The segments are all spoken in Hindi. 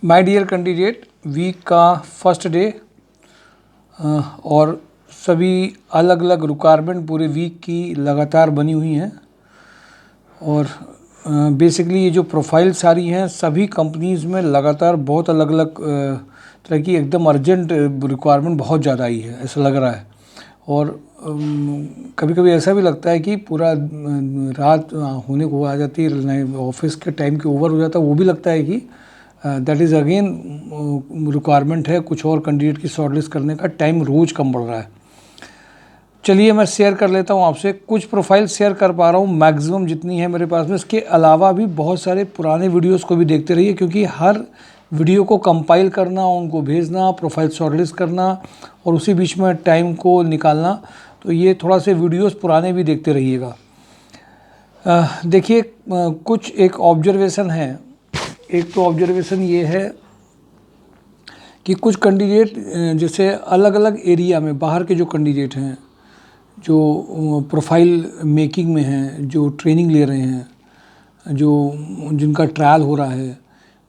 माय डियर कैंडिडेट, वीक का फर्स्ट डे और सभी अलग अलग रिक्वायरमेंट पूरे वीक की लगातार बनी हुई हैं। और बेसिकली ये जो प्रोफाइल सारी हैं सभी कंपनीज़ में लगातार बहुत अलग अलग तरह की एकदम अर्जेंट रिक्वायरमेंट बहुत ज़्यादा आई है, ऐसा लग रहा है। और कभी कभी ऐसा भी लगता है कि पूरा रात होने को आ जाती है, ऑफिस के टाइम के ओवर हो जाता है, वो भी लगता है कि दैट इज़ अगेन रिक्वायरमेंट है, कुछ और कैंडिडेट की शॉर्टलिस्ट करने का टाइम रोज़ कम बढ़ रहा है। चलिए मैं शेयर कर लेता हूँ आपसे, कुछ प्रोफाइल शेयर कर पा रहा हूँ मैक्सिमम जितनी है मेरे पास में। इसके अलावा भी बहुत सारे पुराने वीडियोस को भी देखते रहिए, क्योंकि हर वीडियो को कंपाइल करना, उनको भेजना, प्रोफाइल शॉर्टलिस्ट करना और उसी बीच में टाइम को निकालना, तो ये थोड़ा से वीडियोस पुराने भी देखते रहिएगा। देखिए कुछ एक ऑब्जर्वेशन है। एक तो ऑब्जर्वेशन ये है कि कुछ कैंडिडेट जैसे अलग अलग एरिया में बाहर के जो कैंडिडेट हैं, जो प्रोफाइल मेकिंग में हैं, जो ट्रेनिंग ले रहे हैं, जो जिनका ट्रायल हो रहा है,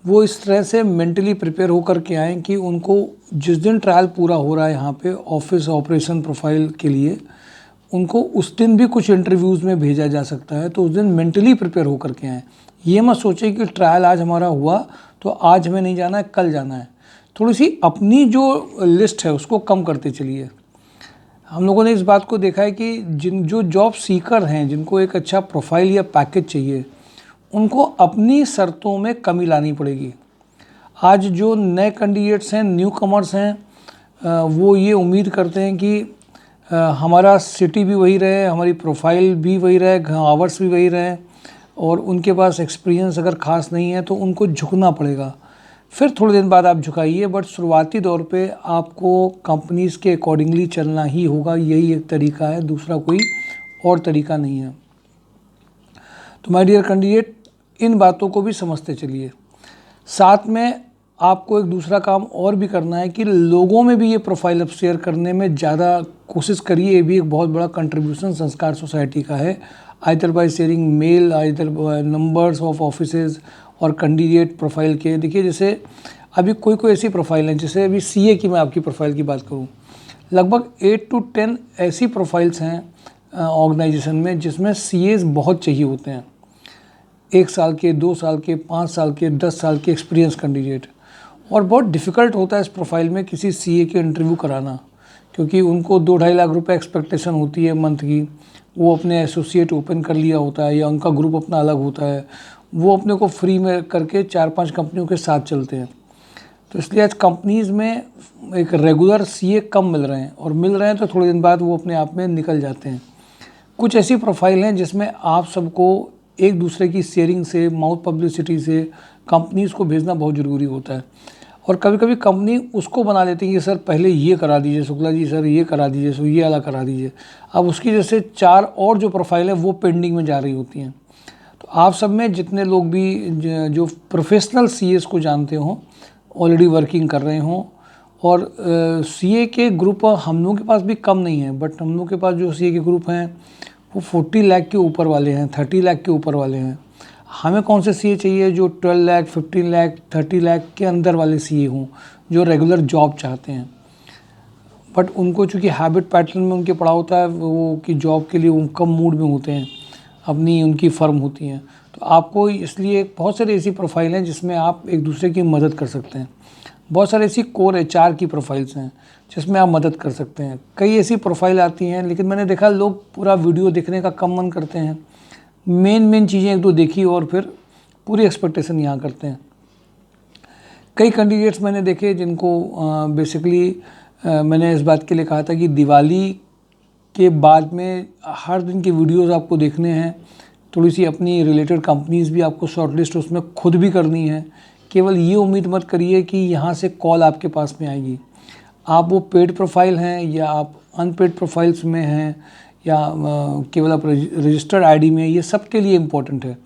वो इस तरह से मेंटली प्रिपेयर होकर के आएँ कि उनको जिस दिन ट्रायल पूरा हो रहा है यहाँ पे ऑफिस ऑपरेशन प्रोफाइल के लिए, उनको उस दिन भी कुछ इंटरव्यूज़ में भेजा जा सकता है, तो उस दिन मेंटली प्रिपेयर होकर के आएँ। ये मत सोचें कि ट्रायल आज हमारा हुआ तो आज हमें नहीं जाना है, कल जाना है। थोड़ी सी अपनी जो लिस्ट है उसको कम करते चलिए। हम लोगों ने इस बात को देखा है कि जो जॉब सीकर हैं, जिनको एक अच्छा प्रोफाइल या पैकेज चाहिए, उनको अपनी शर्तों में कमी लानी पड़ेगी। आज जो नए कैंडिडेट्स हैं, न्यू कमर्स हैं, वो ये उम्मीद करते हैं कि हमारा सिटी भी वही रहे, हमारी प्रोफाइल भी वही रहे, आवर्स भी वही रहे, और उनके पास एक्सपीरियंस अगर ख़ास नहीं है तो उनको झुकना पड़ेगा। फिर थोड़े दिन बाद आप झुकाइए, बट शुरुआती दौर पे आपको कंपनीज़ के अकॉर्डिंगली चलना ही होगा। यही एक तरीका है, दूसरा कोई और तरीका नहीं है। तो माय डियर कैंडिडेट, इन बातों को भी समझते चलिए। साथ में आपको एक दूसरा काम और भी करना है कि लोगों में भी ये प्रोफाइल अब शेयर करने में ज़्यादा कोशिश करिए। ये भी एक बहुत बड़ा कंट्रीब्यूशन संस्कार सोसाइटी का है, either by sharing mail, either numbers of offices और कैंडिडेट प्रोफाइल के। देखिए जैसे अभी कोई ऐसी प्रोफाइल है, जैसे अभी सीए की मैं आपकी प्रोफाइल की बात करूँ, लगभग 8 to 10 ऐसी प्रोफाइल्स हैं ऑर्गेनाइजेशन में जिसमें सीएज बहुत चाहिए होते हैं। 1 साल के, 2 साल के, 5 साल के, 10 साल के एक्सपीरियंस कैंडिडेट। और बहुत डिफ़िकल्ट होता है इस प्रोफाइल में किसी सीए के इंटरव्यू कराना, क्योंकि उनको 2-2.5 लाख रुपए एक्सपेक्टेशन होती है मंथ की। वो अपने एसोसिएट ओपन कर लिया होता है या उनका ग्रुप अपना अलग होता है, वो अपने को फ्री में करके 4-5 कंपनियों के साथ चलते हैं। तो इसलिए आज कंपनीज़ में एक रेगुलर सीए कम मिल रहे हैं, और मिल रहे हैं तो थोड़े दिन बाद वो अपने आप में निकल जाते हैं। कुछ ऐसी प्रोफाइल हैं जिसमें आप सबको एक दूसरे की शेयरिंग से, माउथ पब्लिसिटी से कंपनीज़ को भेजना बहुत ज़रूरी होता है। और कभी कभी कंपनी उसको बना लेती है कि सर पहले ये करा दीजिए शुक्ला जी, सर ये करा दीजिए, सर ये वाला करा दीजिए। अब उसकी जैसे 4 और जो प्रोफाइल है वो पेंडिंग में जा रही होती हैं। तो आप सब में जितने लोग भी जो प्रोफेशनल सीएस को जानते हों, ऑलरेडी वर्किंग कर रहे हों, और सीए के ग्रुप हम लोगों के पास भी कम नहीं है, बट हम लोग के पास जो सीए के ग्रुप हैं वो 40 लाख के ऊपर वाले हैं, 30 लाख के ऊपर वाले हैं। हमें कौन से सीए चाहिए? जो 12 लाख, 15 लाख, 30 लाख के अंदर वाले सीए हों, जो रेगुलर जॉब चाहते हैं। बट उनको चूँकि हैबिट पैटर्न में उनके पड़ा होता है वो कि जॉब के लिए वो कम मूड में होते हैं, अपनी उनकी फर्म होती हैं। तो आपको इसलिए बहुत सारी ऐसी प्रोफाइल हैं जिसमें आप एक दूसरे की मदद कर सकते हैं। बहुत सारी ऐसी कोर एचआर की प्रोफाइल्स हैं जिसमें आप मदद कर सकते हैं। कई ऐसी प्रोफाइल आती हैं, लेकिन मैंने देखा लोग पूरा वीडियो देखने का कम मन करते हैं। मेन चीज़ें एक दो देखी और फिर पूरी एक्सपेक्टेशन यहाँ करते हैं। कई कैंडिडेट्स मैंने देखे जिनको बेसिकली मैंने इस बात के लिए कहा था कि दिवाली के बाद में हर दिन के वीडियोस आपको देखने हैं। थोड़ी सी अपनी रिलेटेड कंपनीज़ भी आपको शॉर्टलिस्ट उसमें खुद भी करनी है। केवल ये उम्मीद मत करिए कि यहाँ से कॉल आपके पास में आएगी। आप वो पेड प्रोफाइल हैं या आप अनपेड प्रोफाइल्स में हैं या केवल आप रजिस्टर्ड आईडी में, ये सब के लिए इम्पोर्टेंट है।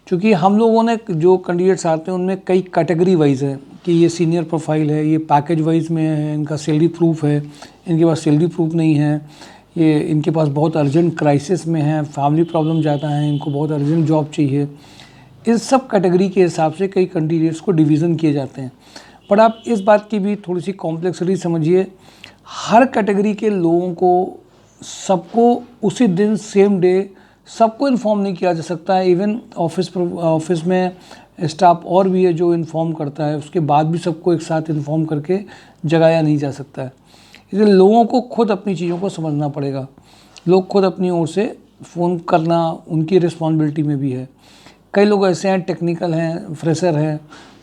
क्योंकि हम लोगों ने जो कैंडिडेट्स आते हैं उनमें कई कैटेगरी वाइज है कि ये सीनियर प्रोफाइल है, ये पैकेज वाइज में है, इनका सैलरी प्रूफ है, इनके पास सैलरी प्रूफ नहीं है, ये इनके पास बहुत अर्जेंट क्राइसिस में है, फैमिली प्रॉब्लम ज़्यादा है, इनको बहुत अर्जेंट जॉब चाहिए। इस सब कैटेगरी के हिसाब से कई कैंडिडेट्स को डिवीज़न किए जाते हैं। पर आप इस बात की भी थोड़ी सी कॉम्प्लेक्सिटी समझिए, हर कैटेगरी के लोगों को सबको उसी दिन सेम डे सबको इन्फॉर्म नहीं किया जा सकता है। इवन ऑफिस में स्टाफ और भी है जो इन्फॉर्म करता है, उसके बाद भी सबको एक साथ इन्फॉर्म करके जगाया नहीं जा सकता है। इसलिए लोगों को खुद अपनी चीज़ों को समझना पड़ेगा। लोग खुद अपनी ओर से फ़ोन करना उनकी रिस्पॉन्सिबिलिटी में भी है। कई लोग ऐसे हैं, टेक्निकल हैं, फ्रेशर हैं,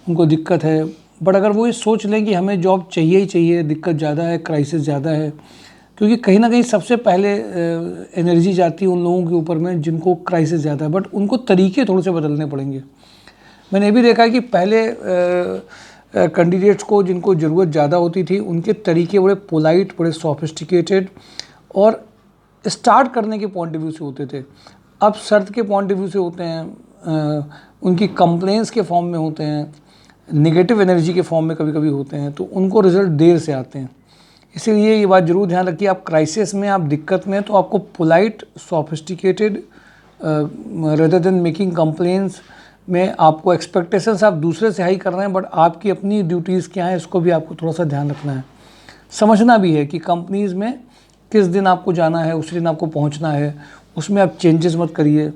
उनको दिक्कत है, बट अगर वो ये सोच लें कि हमें जॉब चाहिए ही चाहिए, दिक्कत ज़्यादा है, क्राइसिस ज़्यादा है, क्योंकि कहीं ना कहीं सबसे पहले एनर्जी जाती है उन लोगों के ऊपर में जिनको क्राइसिस ज़्यादा है, बट उनको तरीके थोड़े से बदलने पड़ेंगे। मैंने ये भी देखा है कि पहले कैंडिडेट्स को जिनको ज़रूरत ज़्यादा होती थी उनके तरीके बड़े पोलाइट, बड़े सोफिस्टिकेटेड और स्टार्ट करने के पॉइंट ऑफ व्यू से होते थे। अब शर्त के पॉइंट ऑफ व्यू से होते हैं, उनकी कंप्लेंट्स के फॉर्म में होते हैं, नेगेटिव एनर्जी के फॉर्म में कभी कभी होते हैं, तो उनको रिजल्ट देर से आते हैं। इसीलिए ये बात जरूर ध्यान रखिए, आप क्राइसिस में, आप दिक्कत में, तो आपको polite, sophisticated rather than making complaints में आपको एक्सपेक्टेशंस आप दूसरे से हाई कर रहे हैं, बट आपकी अपनी ड्यूटीज़ क्या हैं इसको भी आपको थोड़ा सा ध्यान रखना है। समझना भी है कि कंपनीज़ में किस दिन आपको जाना है, उस दिन आपको पहुंचना है, उसमें आप चेंजेस मत करिए।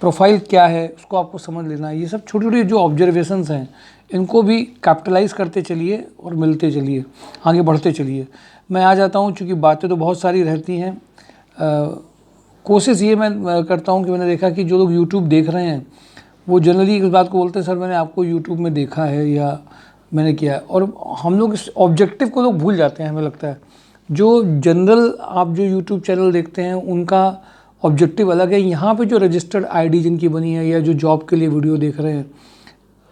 प्रोफाइल क्या है उसको आपको समझ लेना है। ये सब छोटी छोटी जो ऑब्जर्वेशंस हैं इनको भी कैपिटलाइज करते चलिए और मिलते चलिए, आगे बढ़ते चलिए। मैं आ जाता हूँ, चूँकि बातें तो बहुत सारी रहती हैं। कोशिश ये मैं करता हूँ कि मैंने देखा कि जो लोग यूट्यूब देख रहे हैं वो जनरली इस बात को बोलते हैं, सर मैंने आपको यूट्यूब में देखा है या मैंने किया है, और हम लोग इस ऑब्जेक्टिव को लोग भूल जाते हैं। हमें लगता है जो जनरल आप जो यूट्यूब चैनल देखते हैं उनका ऑब्जेक्टिव अलग है। यहाँ पे जो रजिस्टर्ड आईडी जिनकी बनी है या जो जॉब के लिए वीडियो देख रहे हैं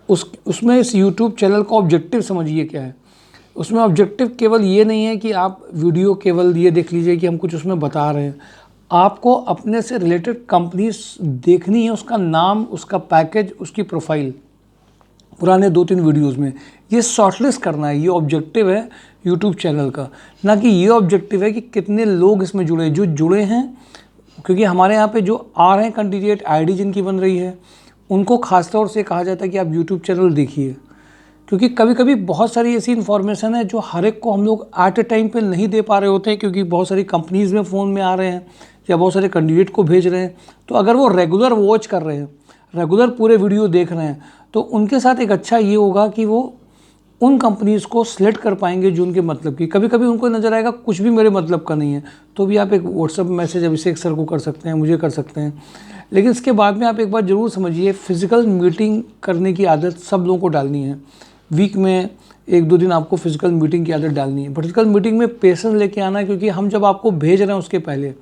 उसमें इस यूट्यूब चैनल का ऑब्जेक्टिव समझिए क्या है। उसमें ऑब्जेक्टिव केवल ये नहीं है कि आप वीडियो केवल ये देख लीजिए कि हम कुछ उसमें बता रहे हैं। आपको अपने से रिलेटेड कंपनीज देखनी है, उसका नाम, उसका पैकेज, उसकी प्रोफाइल, पुराने 2-3 वीडियोस में ये शॉर्टलिस्ट करना है। ये ऑब्जेक्टिव है यूट्यूब चैनल का, ना कि ये ऑब्जेक्टिव है कि कितने लोग इसमें जुड़े। जो जुड़े हैं, क्योंकि हमारे यहाँ पे जो आ रहे हैं कैंडिडेट, आईडी जिनकी बन रही है, उनको खासतौर से कहा जाता है कि आप यूट्यूब चैनल देखिए, क्योंकि कभी कभी बहुत सारी ऐसी इन्फॉर्मेशन है जो हर एक को हम लोग एट ए टाइम पे नहीं दे पा रहे होते हैं, क्योंकि बहुत सारी कंपनीज़ में फ़ोन में आ रहे हैं या बहुत सारे कैंडिडेट को भेज रहे हैं। तो अगर वो रेगुलर वॉच कर रहे हैं, रेगुलर पूरे वीडियो देख रहे हैं, तो उनके साथ एक अच्छा ये होगा कि वो उन कंपनीज़ को सिलेक्ट कर पाएंगे जो उनके मतलब की। कभी कभी उनको नज़र आएगा कुछ भी मेरे मतलब का नहीं है, तो भी आप एक व्हाट्सअप मैसेज अभिषेक सर को कर सकते हैं, मुझे कर सकते हैं। लेकिन इसके बाद में आप एक बार ज़रूर समझिए, फिज़िकल मीटिंग करने की आदत सब लोगों को डालनी है। वीक में 1-2 दिन आपको फिज़िकल मीटिंग की आदत डालनी है। फिज़िकल मीटिंग में पेशेंस लेके आना है, क्योंकि हम जब आपको भेज रहे हैं उसके पहले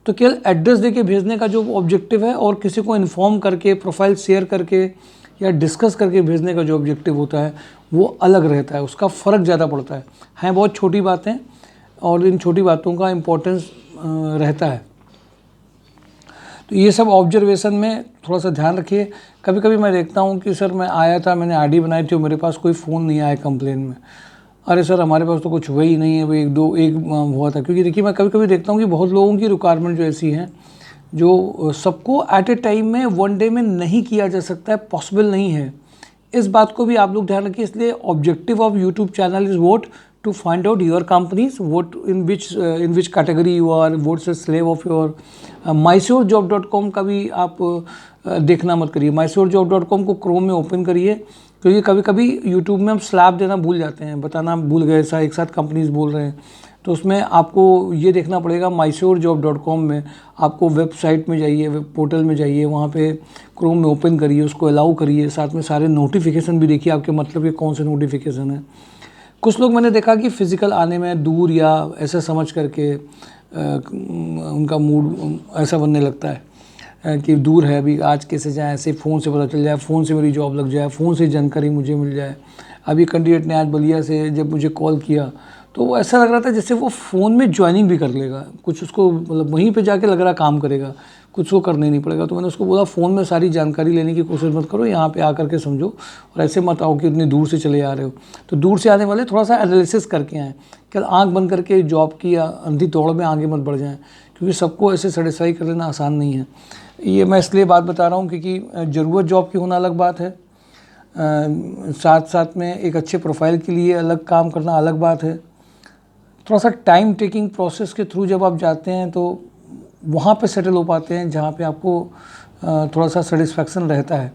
तो केवल एड्रेस देके भेजने का जो ऑब्जेक्टिव है और किसी को इन्फॉर्म करके, प्रोफाइल शेयर करके या डिस्कस करके भेजने का जो ऑब्जेक्टिव होता है वो अलग रहता है, उसका फ़र्क ज़्यादा पड़ता है। हैं बहुत छोटी बातें और इन छोटी बातों का इम्पोर्टेंस रहता है। तो ये सब ऑब्जर्वेशन में थोड़ा सा ध्यान रखिए। कभी कभी मैं देखता हूँ कि सर मैं आया था, मैंने आईडी बनाई थी और मेरे पास कोई फ़ोन नहीं आया कंप्लेन में। अरे सर हमारे पास तो कुछ हुआ ही नहीं है, वो एक हुआ था। क्योंकि देखिए मैं कभी कभी देखता हूँ कि बहुत लोगों की रिक्वायरमेंट जो ऐसी हैं जो सबको एट ए टाइम में, वन डे में नहीं किया जा सकता है, पॉसिबल नहीं है। इस बात को भी आप लोग ध्यान रखिए। इसलिए objective of YouTube channel is what to find out your companies, what in which category you are, what's slave of your. mysurejob.com का भी आप देखना मत करिए। mysurejob.com को क्रोम में ओपन करिए, क्योंकि कभी कभी यूट्यूब में हम स्लैब देना भूल जाते हैं, बताना भूल गए, एक साथ कंपनीज बोल रहे हैं, तो उसमें आपको ये देखना पड़ेगा। mysurejob.com में आपको वेबसाइट में जाइए, वेब पोर्टल में जाइए, वहाँ पे क्रोम में ओपन करिए, उसको अलाउ करिए, साथ में सारे नोटिफिकेशन भी देखिए आपके मतलब के कौन से नोटिफिकेशन है। कुछ लोग मैंने देखा कि फ़िज़िकल आने में दूर या ऐसा समझ करके उनका मूड ऐसा बनने लगता है कि दूर है, अभी आज कैसे जाए, ऐसे फ़ोन से पता चल जाए, फ़ोन से मेरी जॉब लग जाए, फ़ोन से जानकारी मुझे मिल जाए। अभी कैंडिडेट ने आज बलिया से जब मुझे कॉल किया तो वो ऐसा लग रहा था जैसे वो फ़ोन में ज्वाइनिंग भी कर लेगा, कुछ उसको मतलब वहीं पे जाके लग रहा काम करेगा, कुछ वो करने नहीं पड़ेगा। तो मैंने उसको बोला फ़ोन में सारी जानकारी लेने की कोशिश मत करो, यहाँ पे आकर के समझो, और ऐसे मत आओ कि इतनी दूर से चले आ रहे हो। तो दूर से आने वाले थोड़ा सा एनालिसिस करके आएँ, कल आँख बंद करके जॉब की या अंधी दौड़ में आगे मत बढ़ जाएँ, क्योंकि सबको ऐसे सेटिस्फाई कर लेना आसान नहीं है। ये मैं इसलिए बात बता रहा हूँ क्योंकि ज़रूरत जॉब की होना अलग बात है, साथ साथ में एक अच्छे प्रोफाइल के लिए अलग काम करना अलग बात है। थोड़ा सा टाइम टेकिंग प्रोसेस के थ्रू जब आप जाते हैं तो वहाँ पे सेटल हो पाते हैं जहाँ पे आपको थोड़ा सा सेटिस्फेक्शन रहता है।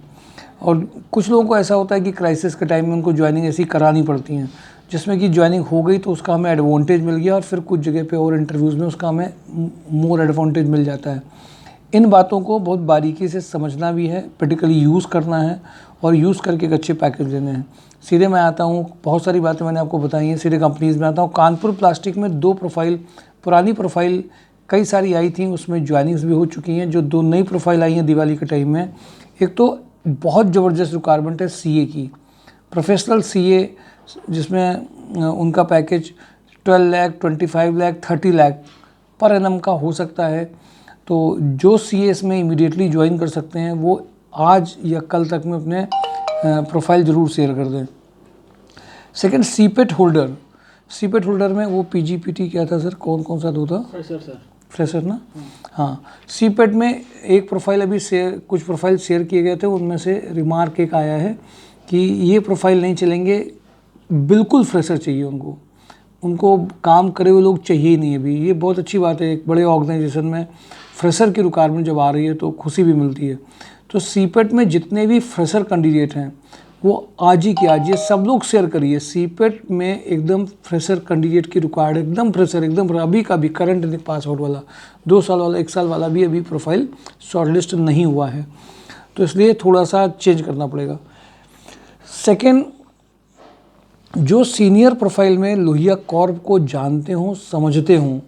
और कुछ लोगों को ऐसा होता है कि क्राइसिस के टाइम में उनको ज्वाइनिंग ऐसी करानी पड़ती हैं जिसमें कि ज्वाइनिंग हो गई तो उसका हमें एडवांटेज मिल गया और फिर कुछ जगह पे और इंटरव्यूज़ में उसका हमें मोर एडवांटेज मिल जाता है। इन बातों को बहुत बारीकी से समझना भी है, प्रैक्टिकली यूज़ करना है और यूज़ करके एक अच्छे पैकेज देने हैं। सीधे मैं आता हूँ, बहुत सारी बातें मैंने आपको बताई हैं, सीधे कंपनीज़ में आता हूँ। कानपुर प्लास्टिक में 2 प्रोफाइल, पुरानी प्रोफाइल कई सारी आई थी, उसमें ज्वाइनिंग्स भी हो चुकी हैं। जो 2 नई प्रोफाइल आई हैं दिवाली के टाइम में, एक तो बहुत ज़बरदस्त रिक्वायरमेंट है सीए की, प्रोफेशनल सीए, जिसमें उनका package 12 lakh, 25 lakh, 30 lakh per annum का हो सकता है। तो जो सीएस में इमीडिएटली ज्वाइन कर सकते हैं वो आज या कल तक में अपने प्रोफाइल ज़रूर शेयर कर दें। सेकंड, सीपेट होल्डर में वो पीजीपीटी क्या था सर, कौन सा दो था? फ्रेशर ना, हाँ। सीपेट में एक प्रोफाइल अभी कुछ प्रोफाइल शेयर किए गए थे, उनमें से रिमार्क एक आया है कि ये प्रोफाइल नहीं चलेंगे, बिल्कुल फ्रेशर चाहिए उनको काम करे हुए लोग चाहिए ही नहीं अभी। ये बहुत अच्छी बात है, एक बड़े ऑर्गेनाइजेशन में फ्रेशर की रिक्वायरमेंट जब आ रही है तो खुशी भी मिलती है। तो सीपेट में जितने भी फ्रेशर कैंडिडेट हैं वो आज ही के आज ये सब लोग शेयर करिए। सीपेट में एकदम फ्रेशर कैंडिडेट की रिक्वायर्ड, एकदम फ्रेशर, एकदम अभी का भी करंट पास आउट वाला, 2 साल वाला, 1 साल वाला भी अभी प्रोफाइल शॉर्टलिस्ट नहीं हुआ है, तो इसलिए थोड़ा सा चेंज करना पड़ेगा। सेकेंड, जो सीनियर प्रोफाइल में लोहिया कॉर्प को जानते हों, समझते हों,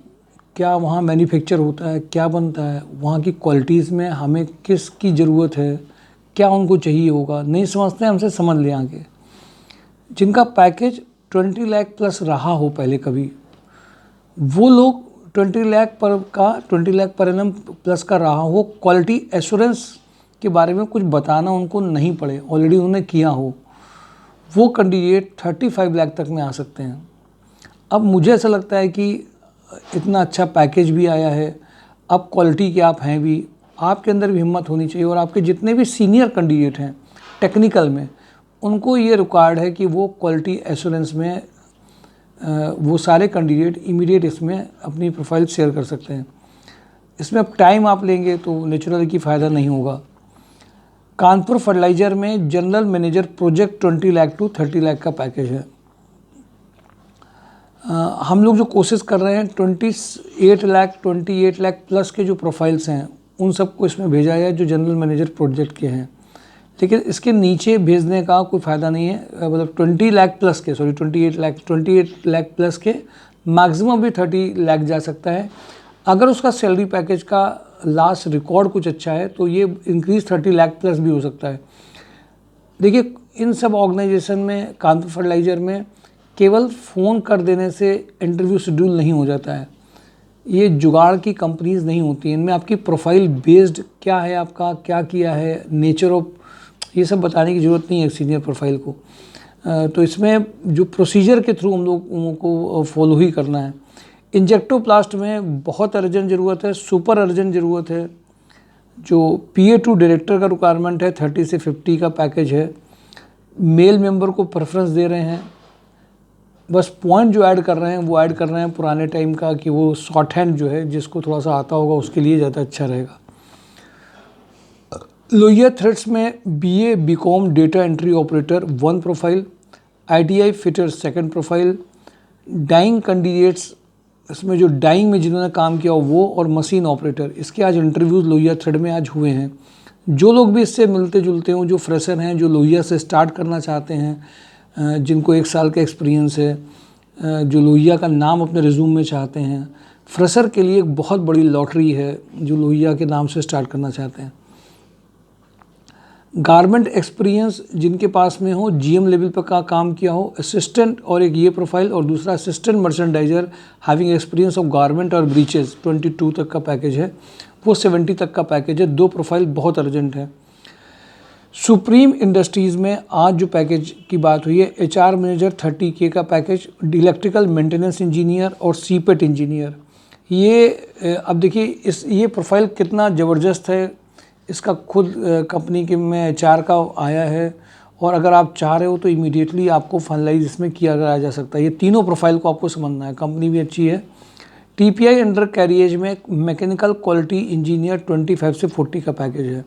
क्या वहाँ मैन्युफैक्चर होता है, क्या बनता है, वहाँ की क्वालिटीज़ में हमें किसकी ज़रूरत है, क्या उनको चाहिए होगा, नहीं समझते हैं, हमसे समझ लें आगे। जिनका पैकेज 20 लाख प्लस रहा हो पहले कभी, वो लोग 20 लाख पर एनम प्लस का रहा हो, क्वालिटी एश्योरेंस के बारे में कुछ बताना उनको नहीं पड़े, ऑलरेडी उन्होंने किया हो, वो कैंडिडेट 35 लाख तक में आ सकते हैं। अब मुझे ऐसा लगता है कि इतना अच्छा पैकेज भी आया है, अब क्वालिटी के आप हैं भी, आपके अंदर भी हिम्मत होनी चाहिए और आपके जितने भी सीनियर कैंडिडेट हैं टेक्निकल में, उनको ये रिक्वायर्ड है कि वो क्वालिटी एश्योरेंस में वो सारे कैंडिडेट इमीडिएट इसमें अपनी प्रोफाइल शेयर कर सकते हैं। इसमें अब टाइम आप लेंगे तो नेचुरल की फ़ायदा नहीं होगा। कानपुर फर्टिलाइज़र में general manager project 20 lakh to 30 lakh का पैकेज है। हम लोग जो कोशिश कर रहे हैं 28 लाख प्लस के जो प्रोफाइल्स हैं उन सबको इसमें भेजा है जो जनरल मैनेजर प्रोजेक्ट के हैं, लेकिन इसके नीचे भेजने का कोई फ़ायदा नहीं है। मतलब 28 लाख प्लस के मैक्सिमम भी 30 लाख जा सकता है। अगर उसका सैलरी पैकेज का लास्ट रिकॉर्ड कुछ अच्छा है तो ये इंक्रीज 30 लाख प्लस भी हो सकता है। देखिए, इन सब ऑर्गेनाइजेशन में, कानपुर फर्टिलाइज़र में केवल फ़ोन कर देने से इंटरव्यू शेड्यूल नहीं हो जाता है। ये जुगाड़ की कंपनीज़ नहीं होती हैं, इनमें आपकी प्रोफाइल बेस्ड क्या है, आपका क्या किया है, नेचर ऑफ, ये सब बताने की ज़रूरत नहीं है सीनियर प्रोफाइल को। तो इसमें जो प्रोसीजर के थ्रू हम लोगों को फॉलो ही करना है। इंजेक्टोप्लास्ट में बहुत अर्जेंट ज़रूरत है, सुपर अर्जेंट ज़रूरत है। जो PA2 डायरेक्टर का रिक्वायरमेंट है, 30 से 50 का पैकेज है। मेल मेंबर को प्रेफरेंस दे रहे हैं, बस पॉइंट जो ऐड कर रहे हैं वो ऐड कर रहे हैं पुराने टाइम का कि वो शॉर्ट हैंड जो है जिसको थोड़ा सा आता होगा उसके लिए ज़्यादा अच्छा रहेगा। लोहिया थ्रेड्स में BA BCom data entry operator 1 profile, ITI fitter 2nd profile, dyeing candidates, इसमें जो डाइंग में जिन्होंने काम किया वो, और मशीन ऑपरेटर, इसके आज इंटरव्यूज़ लोहिया थ्रेड में आज हुए हैं। जो लोग भी इससे मिलते जुलते हों, जो फ्रेशर हैं, जो लोहिया से स्टार्ट करना चाहते हैं, जिनको 1 साल का एक्सपीरियंस है, जो लोहिया का नाम अपने रिज्यूम में चाहते हैं, फ्रेशर के लिए एक बहुत बड़ी लॉटरी है जो लोहिया के नाम से स्टार्ट करना चाहते हैं। गारमेंट एक्सपीरियंस जिनके पास में हो, GM लेवल पर का काम किया हो, असिस्टेंट, और एक ये प्रोफाइल, और दूसरा assistant merchandiser having experience of garment और ब्रीचेस, 22 तक का पैकेज है, वो 70 तक का पैकेज है। 2 प्रोफाइल बहुत अर्जेंट है। सुप्रीम इंडस्ट्रीज़ में आज जो पैकेज की बात हुई है, HR मैनेजर 30K का पैकेज, इलेक्ट्रिकल मेंटेनेंस इंजीनियर और सीपेट इंजीनियर। ये अब देखिए ये प्रोफाइल कितना ज़बरदस्त है इसका खुद कंपनी के में एचआर का आया है, और अगर आप चाह रहे हो तो इमीडिएटली आपको फाइनलाइज इसमें किया जा सकता है। ये तीनों प्रोफाइल को आपको समझना है। कंपनी भी अच्छी है। टीपीआई अंडर कैरिएज में मैकेनिकल क्वालिटी इंजीनियर 25 से 40 का पैकेज है।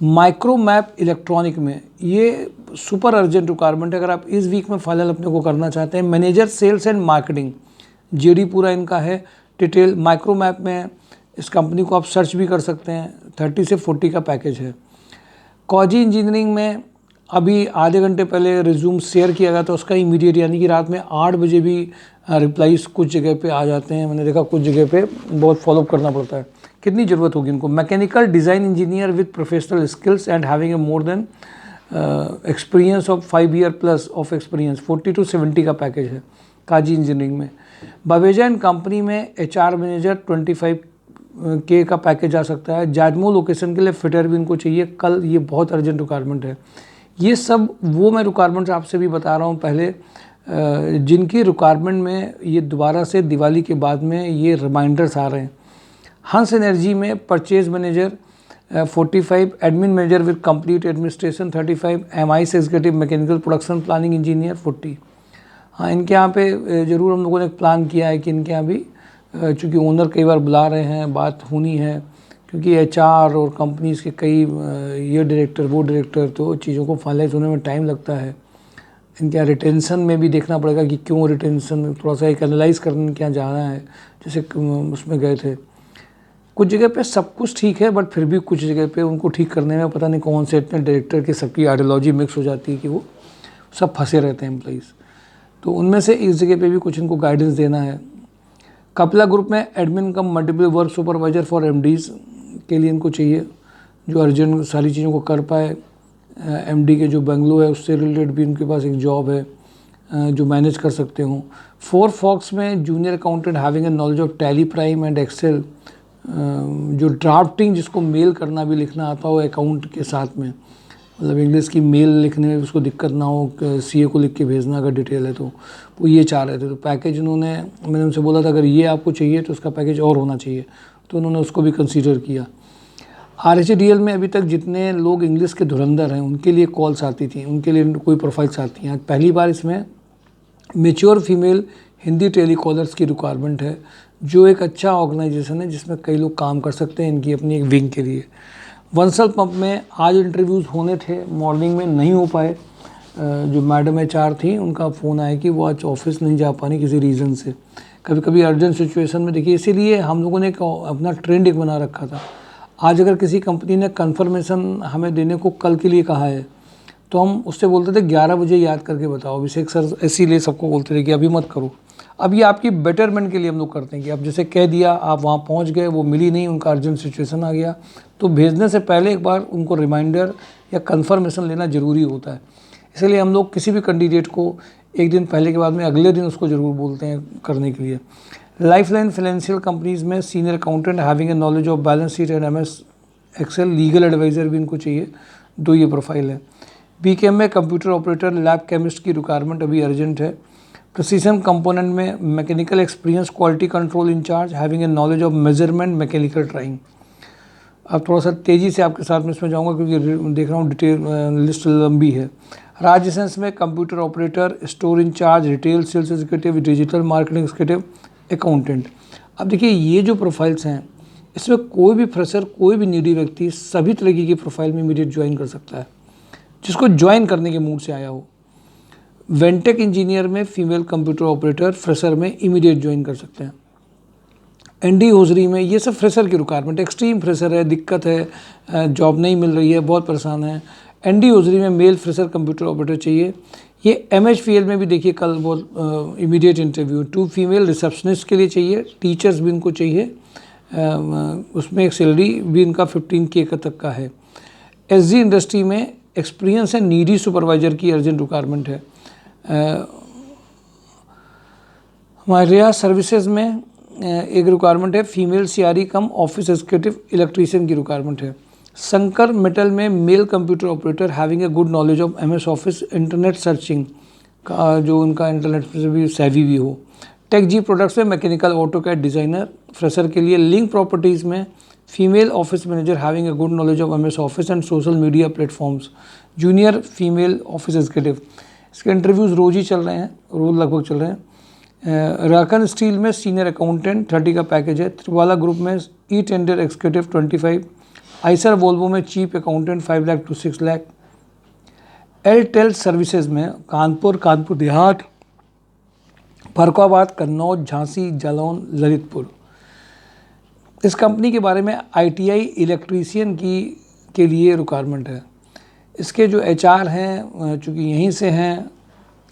माइक्रोमैप इलेक्ट्रॉनिक में ये सुपर अर्जेंट रिक्वायरमेंट है, अगर आप इस वीक में फाइनल अपने को करना चाहते हैं। Manager sales and marketing, JD पूरा इनका है डिटेल। माइक्रोमैप में इस कंपनी को आप सर्च भी कर सकते हैं। 30 से 40 का पैकेज है। कॉजी इंजीनियरिंग में अभी आधे घंटे पहले रिज्यूम शेयर किया गया था, उसका इमीडिएट यानी कि रात में 8 बजे भी रिप्लाईज कुछ जगह पे आ जाते हैं। मैंने देखा कुछ जगह पे बहुत फॉलोअप करना पड़ता है। कितनी ज़रूरत होगी इनको। Mechanical design engineer with professional skills and having a more than experience of 5 year plus of experience, 40 to 70 का पैकेज है काजी इंजीनियरिंग में। बावेजा एंड कंपनी में एचआर मैनेजर 25 के का पैकेज आ सकता है। जाजमऊ लोकेशन के लिए फिटर भी इनको चाहिए कल, ये बहुत अर्जेंट रिक्वायरमेंट है। ये सब वो मैं रिक्वायरमेंट्स आपसे भी बता रहा हूँ पहले, जिनकी रिक्वायरमेंट में ये दोबारा से दिवाली के बाद में ये रिमाइंडर्स आ रहे हैं। हंस एनर्जी में purchase manager 45, admin manager with complete administration 35, MI से executive mechanical production planning engineer 40। हाँ, इनके यहाँ पे ज़रूर हम लोगों ने प्लान किया है कि इनके यहाँ भी चूँकि ओनर कई बार बुला रहे हैं, बात होनी है, क्योंकि एचआर और कंपनीज़ के कई ये डायरेक्टर वो डायरेक्टर, तो चीज़ों को फाइनलाइज होने में टाइम लगता है। इनके यहाँ रिटेंशन में भी देखना पड़ेगा कि क्यों रिटेंशन, थोड़ा सा एक एनालाइज करने के यहाँ जाना है। जैसे उसमें गए थे, कुछ जगह पे सब कुछ ठीक है, बट फिर भी कुछ जगह पे उनको ठीक करने में पता नहीं कौन से इतने डायरेक्टर की सबकी आइडियोलॉजी मिक्स हो जाती है कि वो सब फंसे रहते हैं एम्प्लॉइज़। तो उनमें से इस जगह पे भी कुछ इनको गाइडेंस देना है। कपिला ग्रुप में admin cum multiple work supervisor for MDs के लिए इनको चाहिए, जो अर्जेंट सारी चीज़ों को कर पाए। एमडी के जो बंगलो है उससे रिलेटेड भी उनके पास एक जॉब है जो मैनेज कर सकते हो। 4 फॉक्स में junior accountant having a knowledge of Tally Prime and Excel, जो ड्राफ्टिंग जिसको मेल करना भी लिखना आता हो अकाउंट के साथ में, मतलब इंग्लिश की मेल लिखने में उसको दिक्कत ना हो, सीए को लिख के भेजना अगर डिटेल है तो वो ये चाह रहे थे। तो पैकेज उन्होंने, मैंने उनसे बोला था अगर ये आपको चाहिए तो उसका पैकेज और होना चाहिए, तो उन्होंने उसको भी कंसीडर किया। आरएचडीएल में अभी तक जितने लोग इंग्लिश के धुरंधर हैं उनके लिए कॉल्स आती थी, उनके लिए कोई प्रोफाइल्स आती हैं। आज पहली बार इसमें मेच्योर फीमेल हिंदी टेलीकॉलर्स की रिक्वायरमेंट है, जो एक अच्छा ऑर्गेनाइजेशन है जिसमें कई लोग काम कर सकते हैं इनकी अपनी एक विंग के लिए। वंसल पंप में आज इंटरव्यूज़ होने थे, मॉर्निंग में नहीं हो पाए। जो मैडम एचआर थी उनका फ़ोन आया कि वो आज ऑफिस नहीं जा पानी किसी रीज़न से। कभी कभी अर्जेंट सिचुएशन में देखिए, इसीलिए हम लोगों ने एक अपना ट्रेंड एक बना रखा था। आज अगर किसी कंपनी ने कन्फर्मेशन हमें देने को कल के लिए कहा है तो हम उससे बोलते थे 11 बजे याद करके बताओ। अभिषेक सर इसीलिए सबको बोलते थे कि अभी मत करो। अब ये आपकी बेटरमेंट के लिए हम लोग करते हैं कि अब जैसे कह दिया, आप वहाँ पहुँच गए, वो मिली नहीं, उनका अर्जेंट सिचुएशन आ गया, तो भेजने से पहले एक बार उनको रिमाइंडर या कन्फर्मेशन लेना ज़रूरी होता है। इसलिए हम लोग किसी भी कैंडिडेट को एक दिन पहले के बाद में अगले दिन उसको ज़रूर बोलते हैं करने के लिए। लाइफलाइन फाइनेंशियल कंपनीज़ में senior accountant having a knowledge of balance sheet and MS Excel, legal advisor भी इनको चाहिए, 2 ये प्रोफाइल है। बीकेएम में कंप्यूटर ऑपरेटर लैब केमिस्ट की रिक्वायरमेंट अभी अर्जेंट है। प्रिसीजन कंपोनेंट में mechanical experience quality control incharge having a knowledge of measurement mechanical drawing. अब थोड़ा सा तेज़ी से आपके साथ में इसमें जाऊँगा क्योंकि देख रहा हूँ डिटेल लिस्ट लंबी है। राज्य सेंस में computer operator, store incharge, retail sales executive, digital marketing executive, accountant. अब देखिए ये जो प्रोफाइल्स हैं इसमें कोई भी फ्रेशर, कोई भी नीडी व्यक्ति सभी तरीके की प्रोफाइल में इमीडिएट ज्वाइन कर सकता है, जिसको ज्वाइन करने के मूड से आया हो। वेंटेक इंजीनियर में फीमेल कंप्यूटर ऑपरेटर फ्रेशर में इमीडिएट ज्वाइन कर सकते हैं। एनडी होजरी में ये सब फ्रेशर की रिक्वायरमेंट, एक्सट्रीम फ्रेशर है, दिक्कत है, जॉब नहीं मिल रही है, बहुत परेशान है। एनडी होजरी में मेल फ्रेशर कंप्यूटर ऑपरेटर चाहिए। ये एमएचपीएल में भी देखिए कल बहुत इमीडिएट इंटरव्यू, 2 फीमेल रिसेप्शनिस्ट के लिए चाहिए, टीचर्स भी इनको चाहिए। उसमें एक सैलरी भी इनका 15K तक का है। एसजी इंडस्ट्री में एक्सपीरियंस है, नीडी सुपरवाइजर की अर्जेंट रिक्वायरमेंट है। हमारे सर्विसेज में एक रिक्वायरमेंट है, female CRE cum office executive electrician की रिक्वायरमेंट है। शंकर मेटल में male computer operator having a good knowledge of MS Office, internet searching का जो उनका इंटरनेट से भी सेवी भी हो। टेक जी प्रोडक्ट्स में मैकेनिकल ऑटोकैड डिज़ाइनर फ्रेशर के लिए। लिंक प्रॉपर्टीज़ में female office manager having a good knowledge of MS Office and social media platforms, junior female office executive. इसके इंटरव्यूज़ रोज़ ही चल रहे हैं, रोज़ लगभग चल रहे हैं। राकन स्टील में सीनियर अकाउंटेंट 30 का पैकेज है। त्रिवाला ग्रुप में e tender executive 25। Eicher Volvo में chief accountant 5 lakh to 6 lakh. Airtel services में कानपुर, कानपुर देहात, फरुखाबाद, कन्नौज, झांसी, जालौन, ललितपुर। इस कंपनी के बारे में ITI इलेक्ट्रीशियन के लिए रिक्वायरमेंट है। इसके जो HR हैं, चूँकि यहीं से हैं,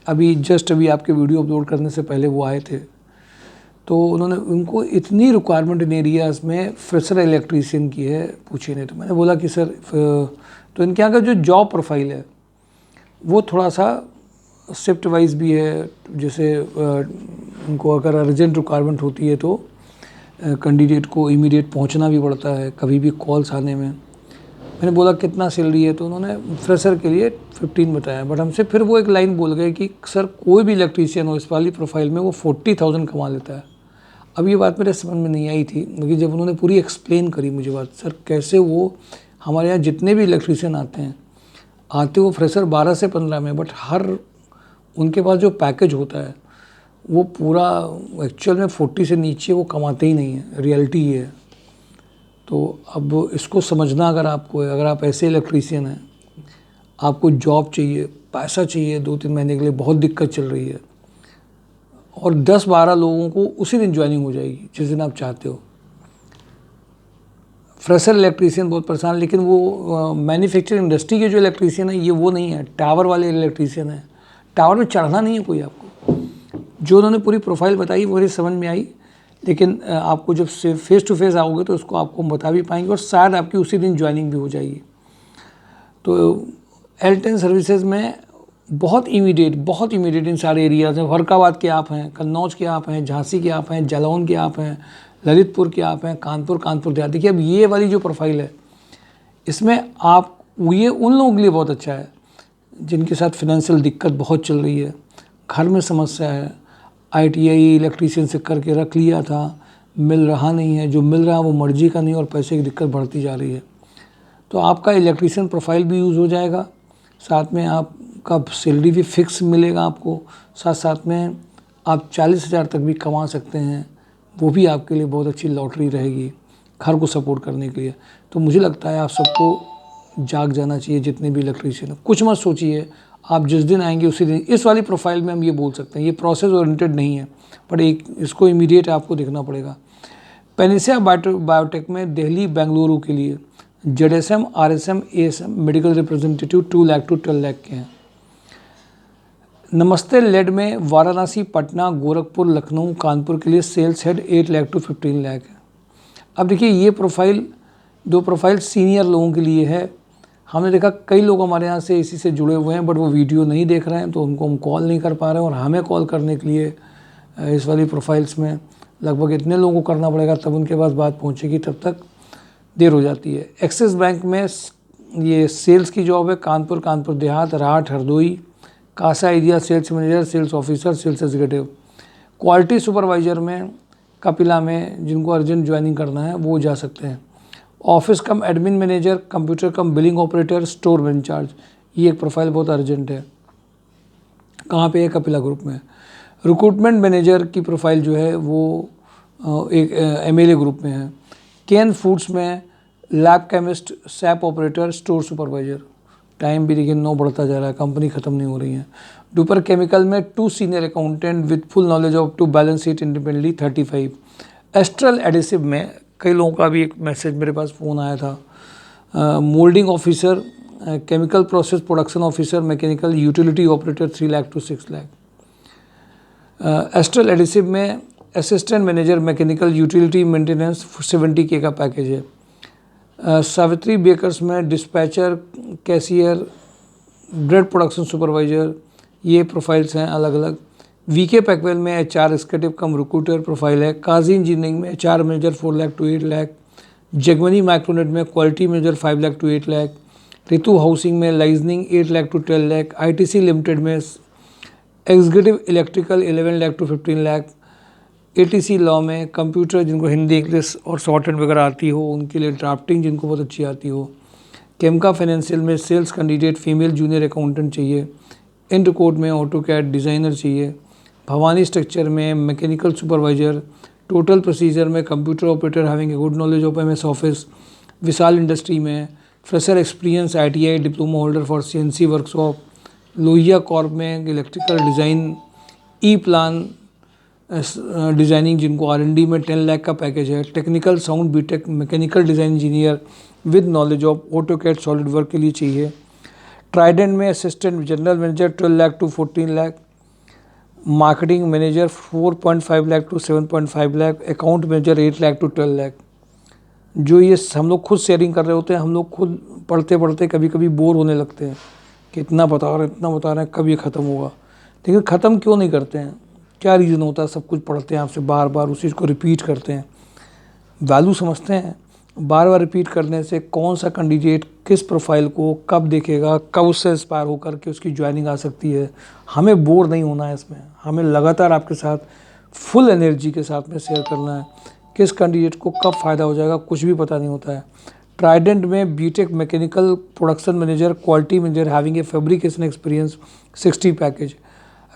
अभी आपके वीडियो अपलोड करने से पहले वो आए थे, तो उनको इतनी रिक्वायरमेंट इन एरियाज़ में फ्रेशर इलेक्ट्रीशियन की है, पूछी नहीं। तो मैंने बोला कि सर, तो इनके यहाँ का जो जॉब प्रोफाइल है वो थोड़ा सा शिफ्ट वाइज भी है। जैसे उनको अगर अर्जेंट रिक्वायरमेंट होती है तो कैंडिडेट को इमीडिएट पहुंचना भी पड़ता है, कभी भी कॉल्स आने में। मैंने बोला कितना सैलरी है, तो उन्होंने फ्रेशर के लिए 15 बताया। बट हमसे फिर वो एक लाइन बोल गए कि सर कोई भी इलेक्ट्रीशियन हो इस वाली प्रोफाइल में वो 40,000 कमा लेता है। अब ये बात मेरे समझ में नहीं आई थी, क्योंकि जब उन्होंने पूरी एक्सप्लेन करी मुझे बात, सर कैसे वो हमारे यहाँ जितने भी इलेक्ट्रीशियन आते वो फ्रेशर 12 से 15 में, बट हर उनके पास जो पैकेज होता है वो पूरा एक्चुअल में 40 से नीचे वो कमाते ही नहीं है, रियलिटी ये है। तो अब इसको समझना अगर आप ऐसे इलेक्ट्रीशियन हैं, आपको जॉब चाहिए, पैसा चाहिए 2-3 महीने के लिए, बहुत दिक्कत चल रही है, और 10-12 लोगों को उसी दिन ज्वाइनिंग हो जाएगी जिस दिन आप चाहते हो। फ्रेशर इलेक्ट्रीशियन बहुत परेशान, लेकिन वो मैन्युफैक्चरिंग इंडस्ट्री के जो इलेक्ट्रीशियन है ये वो नहीं है, टावर वाले इलेक्ट्रीशियन है। टावर में चढ़ना नहीं है कोई आपको। जो उन्होंने पूरी प्रोफाइल बताई वो मुझे समझ में आई, लेकिन आपको जब से फेस टू फेस आओगे तो उसको आपको बता भी पाएंगे, और शायद आपकी उसी दिन ज्वाइनिंग भी हो जाएगी। तो एयरटेल सर्विसेज में बहुत इमीडिएट इन सारे एरियाज़ हैं। फरुखाबाद के आप हैं, कन्नौज के आप हैं, झांसी के आप हैं, जालौन के आप हैं, ललितपुर के आप हैं, कानपुर देहात। देखिए अब ये वाली जो प्रोफाइल है इसमें आप, ये उन लोगों के लिए बहुत अच्छा है जिनके साथ फिनेंशियल दिक्कत बहुत चल रही है, घर में समस्या है, ITI इलेक्ट्रीशियन से करके रख लिया था, मिल रहा नहीं है, जो मिल रहा है वो मर्जी का नहीं और पैसे की दिक्कत बढ़ती जा रही है। तो आपका इलेक्ट्रीशियन प्रोफाइल भी यूज़ हो जाएगा, साथ में आपका सैलरी भी फिक्स मिलेगा आपको, साथ में आप 40,000 तक भी कमा सकते हैं। वो भी आपके लिए बहुत अच्छी लॉटरी रहेगी घर को सपोर्ट करने के लिए। तो मुझे लगता है आप सबको जाग जाना चाहिए, जितने भी इलेक्ट्रीशियन हैं। कुछ मत सोचिए, आप जिस दिन आएंगे उसी दिन। इस वाली प्रोफाइल में हम ये बोल सकते हैं, ये प्रोसेस ओरिएंटेड नहीं है, बट इसको इमीडिएट आपको देखना पड़ेगा। पेनिसिया बायोटेक में दिल्ली बेंगलुरु के लिए ZSM, RSM, ASM medical representative 2 lakh to 12 lakh के हैं। नमस्ते लेड में वाराणसी, पटना, गोरखपुर, लखनऊ, कानपुर के लिए sales head 8 lakh to 15 lakh है। अब देखिए ये दो प्रोफाइल सीनियर लोगों के लिए है। हमने देखा कई लोग हमारे यहाँ से इसी से जुड़े हुए हैं, बट वो वीडियो नहीं देख रहे हैं, तो उनको हम कॉल नहीं कर पा रहे हैं, और हमें कॉल करने के लिए इस वाली प्रोफाइल्स में लगभग इतने लोगों को करना पड़ेगा तब उनके पास बात पहुँचेगी, तब तक देर हो जाती है। एक्सिस बैंक में ये सेल्स की जॉब है, कानपुर देहात, राठ, हरदोई, कासा area sales manager, sales officer, sales executive. Quality supervisor में कपिला में जिनको अर्जेंट ज्वाइनिंग करना है वो जा सकते हैं। ऑफिस कम एडमिन मैनेजर, कंप्यूटर कम बिलिंग ऑपरेटर, स्टोर में इंचार्ज, ये एक प्रोफाइल बहुत अर्जेंट है। कहाँ पे है? कपिला ग्रुप में। रिक्रूटमेंट मैनेजर की प्रोफाइल जो है वो एक MLA ग्रुप में है। केन फूड्स में lab chemist, SAP operator, store supervisor. Time भी देखिए 9 बढ़ता जा रहा है, कंपनी ख़त्म नहीं हो रही है। डुपर केमिकल में 2 senior accountant with full knowledge of to balance sheet independently 35। Astral adhesive में कई लोगों का भी एक मैसेज मेरे पास फ़ोन आया था। Moulding officer, chemical process production officer, mechanical utility operator 3 lakh to 6 lakh. Astral adhesive में assistant manager mechanical utility maintenance 70K का पैकेज है। सावित्री बेकर्स में dispatcher, cashier, bread production supervisor, ये प्रोफाइल्स हैं अलग अलग। VK पैकवेल में HR executive cum recruiter profile है। काजी इंजीनियरिंग में HR manager 4 lakh to 8 lakh. Jagmani micronet में quality manager 5 lakh to 8 lakh. Ritu housing में liaisoning 8 lakh to 12 lakh. ITC limited में executive electrical 11 lakh to 15 lakh. ATC law में कंप्यूटर, जिनको हिंदी इंग्लिश और शॉर्ट हैंड वगैरह आती हो उनके लिए ड्राफ्टिंग जिनको बहुत अच्छी आती हो। केमका फाइनेंशियल में sales candidate female junior accountant चाहिए। इंटरकोड में ऑटोकैड डिज़ाइनर चाहिए। भवानी स्ट्रक्चर में मैकेनिकल सुपरवाइजर। टोटल प्रोसीजर में computer operator having a good knowledge of MS Office. Vishal industry में fresher experience ITI diploma holder for CNC workshop. Lohia corp में electrical design e plan designing जिनको आरएनडी में 10 लाख का पैकेज है। Technical sound BTech mechanical design engineer with knowledge of AutoCAD solid work के लिए चाहिए। ट्राइडेंट में assistant general manager 12 lakh to 14 lakh. Marketing manager 4.5 lakh to 7.5 lakh. Account manager 8 lakh to 12 lakh. जो ये हम लोग खुद शेयरिंग कर रहे होते हैं, हम लोग खुद पढ़ते पढ़ते कभी कभी बोर होने लगते हैं कि इतना बता रहे हैं, कब ये ख़त्म होगा। लेकिन ख़त्म क्यों नहीं करते हैं? क्या रीज़न होता है? सब कुछ पढ़ते हैं, आपसे बार बार उस चीज़ को रिपीट करते हैं। वैल्यू समझते हैं? बार बार रिपीट करने से कौन सा कैंडिडेट किस प्रोफाइल को कब देखेगा, कब उससे इंस्पायर होकर के उसकी ज्वाइनिंग आ सकती है। हमें बोर नहीं होना है इसमें, हमें लगातार आपके साथ फुल एनर्जी के साथ में शेयर करना है। किस कैंडिडेट को कब फ़ायदा हो जाएगा कुछ भी पता नहीं होता है। ट्राइडेंट में BTech mechanical production manager quality manager having a fabrication experience 60 package.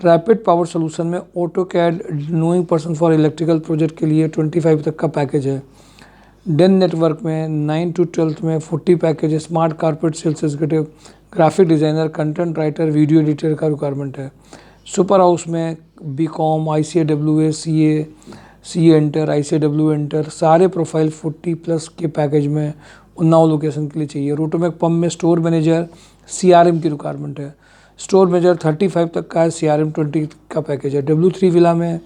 Rapid power solution में AutoCAD knowing person for electrical project के लिए 25 तक का पैकेज है। डेन नेटवर्क में 9 to 12 में 40 पैकेज है। Smart carpet sales executive, graphic designer, content writer, video editor का रिक्वायरमेंट है। सुपर हाउस में BCom, ICAWA, CA inter, ICAW inter, सारे प्रोफाइल 40+ के पैकेज में उन्नाव लोकेशन के लिए चाहिए। रोटोमैक पंप में स्टोर मैनेजर CRM की रिक्वायरमेंट है। स्टोर मैनेजर 35 तक का है, CRM 20 का पैकेज है। W3 विला में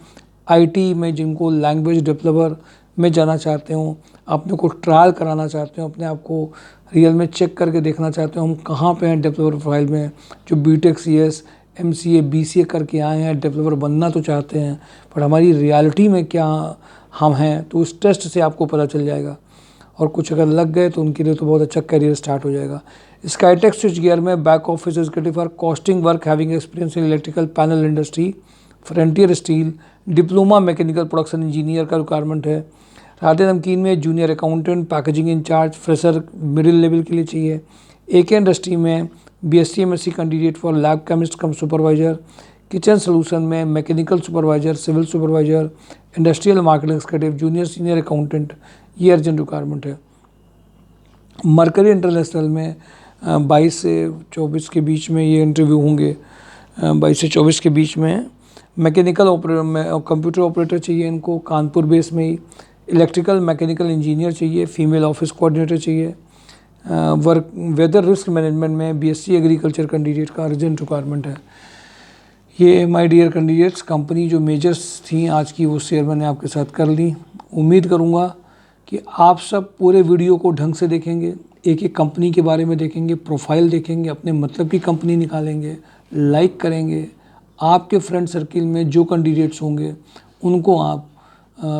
IT में जिनको लैंग्वेज डेवलपर में जाना चाहते हो, अपने को ट्रायल कराना चाहते हो, अपने आप को रियल में चेक करके देखना चाहते हो हम कहाँ पे हैं डेवलपर प्रोफाइल में, जो BTech CS MCA BCA करके आए हैं, डेवलपर बनना तो चाहते हैं पर हमारी रियलिटी में क्या हम हैं, तो उस टेस्ट से आपको पता चल जाएगा। और कुछ अगर लग गए तो उनके लिए तो बहुत अच्छा करियर स्टार्ट हो जाएगा। स्काईटेक स्विच गियर में back office executive for costing work having experience in electrical panel industry, frontier steel, diploma mechanical production engineer का रिक्वायरमेंट है। राधे नमकीन में junior accountant packaging incharge fresher middle level के लिए चाहिए। AK इंडस्ट्री में BSc MSc candidate for lab chemist cum supervisor. Kitchen solution में mechanical supervisor, civil supervisor, industrial marketing executive, junior senior accountant, ये अर्जेंट रिक्वायरमेंट है। मरकरी इंटरनेशनल में 22 से 24 के बीच में ये इंटरव्यू होंगे। 22 से 24 के बीच में मैकेनिकल कंप्यूटर ऑपरेटर चाहिए इनको, कानपुर बेस में ही। इलेक्ट्रिकल मैकेनिकल इंजीनियर चाहिए, फीमेल ऑफिस कोऑर्डिनेटर चाहिए। वर्क वेदर रिस्क मैनेजमेंट में BSc एग्रीकल्चर कैंडिडेट का अर्जेंट रिक्वायरमेंट है। ये माय डियर कैंडिडेट्स, कंपनी जो मेजर्स थी आज की वो शेयर मैंने आपके साथ कर ली। उम्मीद करूँगा कि आप सब पूरे वीडियो को ढंग से देखेंगे, एक एक कंपनी के बारे में देखेंगे, प्रोफाइल देखेंगे, अपने मतलब की कंपनी निकालेंगे, लाइक करेंगे। आपके फ्रेंड सर्किल में जो कैंडिडेट्स होंगे उनको आप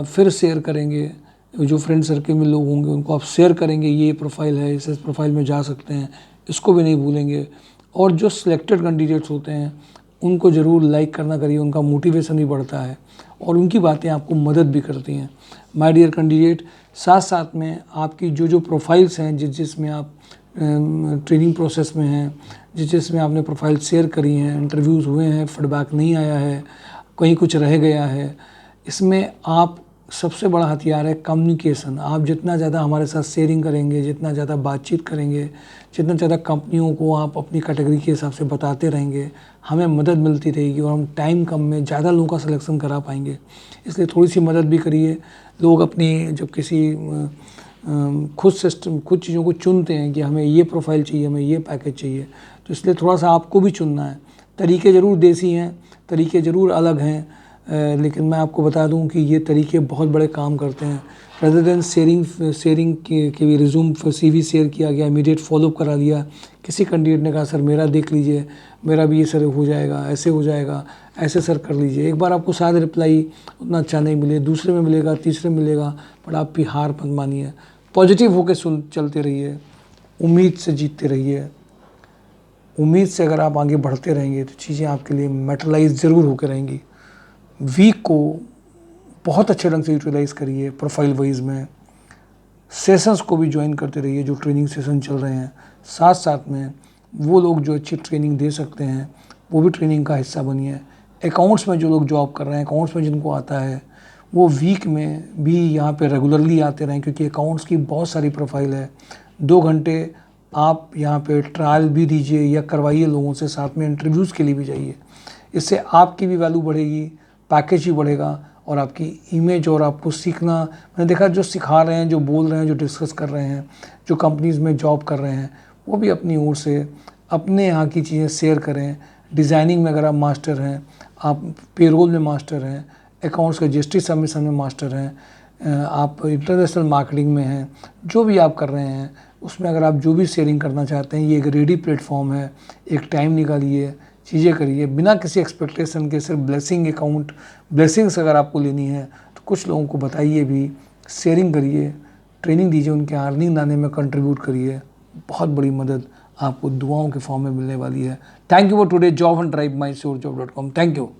फिर शेयर करेंगे। जो फ्रेंड सर्किल में लोग होंगे उनको आप शेयर करेंगे, ये प्रोफाइल है, इस प्रोफाइल में जा सकते हैं, इसको भी नहीं भूलेंगे। और जो सिलेक्टेड कैंडिडेट्स होते हैं उनको ज़रूर लाइक करना करिए, उनका मोटिवेशन भी बढ़ता है और उनकी बातें आपको मदद भी करती हैं। माय डियर कैंडिडेट, साथ साथ में आपकी जो जो प्रोफाइल्स हैं, जिसमें आप ट्रेनिंग प्रोसेस में हैं, जिसमें आपने प्रोफाइल शेयर करी हैं, इंटरव्यूज़ हुए हैं, फीडबैक नहीं आया है, कहीं कुछ रह गया है, इसमें आप सबसे बड़ा हथियार है कम्युनिकेशन। आप जितना ज़्यादा हमारे साथ शेयरिंग करेंगे, जितना ज़्यादा बातचीत करेंगे, जितना ज़्यादा कंपनियों को आप अपनी कैटेगरी के हिसाब से बताते रहेंगे, हमें मदद मिलती रहेगी और हम टाइम कम में ज़्यादा लोगों का सिलेक्शन करा पाएंगे। इसलिए थोड़ी सी मदद भी करिए। लोग अपनी जब किसी खुद चीज़ों को चुनते हैं कि हमें ये प्रोफाइल चाहिए, हमें ये पैकेज चाहिए, तो इसलिए थोड़ा सा आपको भी चुनना है। तरीके ज़रूर देसी हैं, तरीके ज़रूर अलग हैं, लेकिन मैं आपको बता दूं कि ये तरीके बहुत बड़े काम करते हैं। रेदर देन शेयरिंग के रिज्यूम CV शेयर किया गया, इमीडिएट फॉलोअप करा दिया, किसी कैंडिडेट ने कहा सर मेरा देख लीजिए, मेरा भी ये सर हो जाएगा, ऐसे हो जाएगा, ऐसे सर कर लीजिए। एक बार आपको शायद रिप्लाई उतना अच्छा नहीं मिले, दूसरे में मिलेगा, तीसरे में मिलेगा, पर आप भी हार मत मानिए। पॉजिटिव होकर चलते रहिए, उम्मीद से जीतते रहिए। उम्मीद से अगर आप आगे बढ़ते रहेंगे तो चीज़ें आपके लिए मेटलाइज ज़रूर होकर रहेंगी। वीक को बहुत अच्छे ढंग से यूटिलाइज़ करिए प्रोफाइल वाइज में। सेशंस को भी ज्वाइन करते रहिए, जो ट्रेनिंग सेशन चल रहे हैं। साथ साथ में वो लोग जो अच्छी ट्रेनिंग दे सकते हैं वो भी ट्रेनिंग का हिस्सा बनिए। अकाउंट्स में जो लोग जॉब कर रहे हैं, अकाउंट्स में जिनको आता है, वो वीक में भी यहाँ पे रेगुलरली आते रहें, क्योंकि अकाउंट्स की बहुत सारी प्रोफाइल है। 2 घंटे आप यहाँ पे ट्रायल भी दीजिए या करवाइए लोगों से, साथ में इंटरव्यूज़ के लिए भी जाइए। इससे आपकी भी वैल्यू बढ़ेगी, पैकेज भी बढ़ेगा और आपकी इमेज और आपको सीखना। मैंने देखा जो सिखा रहे हैं, जो बोल रहे हैं, जो डिस्कस कर रहे हैं, जो कंपनीज़ में जॉब कर रहे हैं, वो भी अपनी ओर से अपने यहाँ की चीज़ें शेयर करें। डिज़ाइनिंग में अगर आप मास्टर हैं, आप पेरोल में मास्टर हैं, अकाउंट्स का जीएसटी सबमिशन में मास्टर हैं, आप इंटरनेशनल मार्केटिंग में हैं, जो भी आप कर रहे हैं उसमें अगर आप जो भी शेयरिंग करना चाहते हैं, ये एक रेडी प्लेटफॉर्म है। एक टाइम निकालिए, चीज़ें करिए बिना किसी एक्सपेक्टेशन के। सिर्फ ब्लेसिंग्स अगर आपको लेनी है तो कुछ लोगों को बताइए भी, शेयरिंग करिए, ट्रेनिंग दीजिए, उनके अर्निंग लाने में कंट्रीब्यूट करिए। बहुत बड़ी मदद आपको दुआओं के फॉर्म में मिलने वाली है। Thank you for today job and drive my sure जॉब.com। Thank you.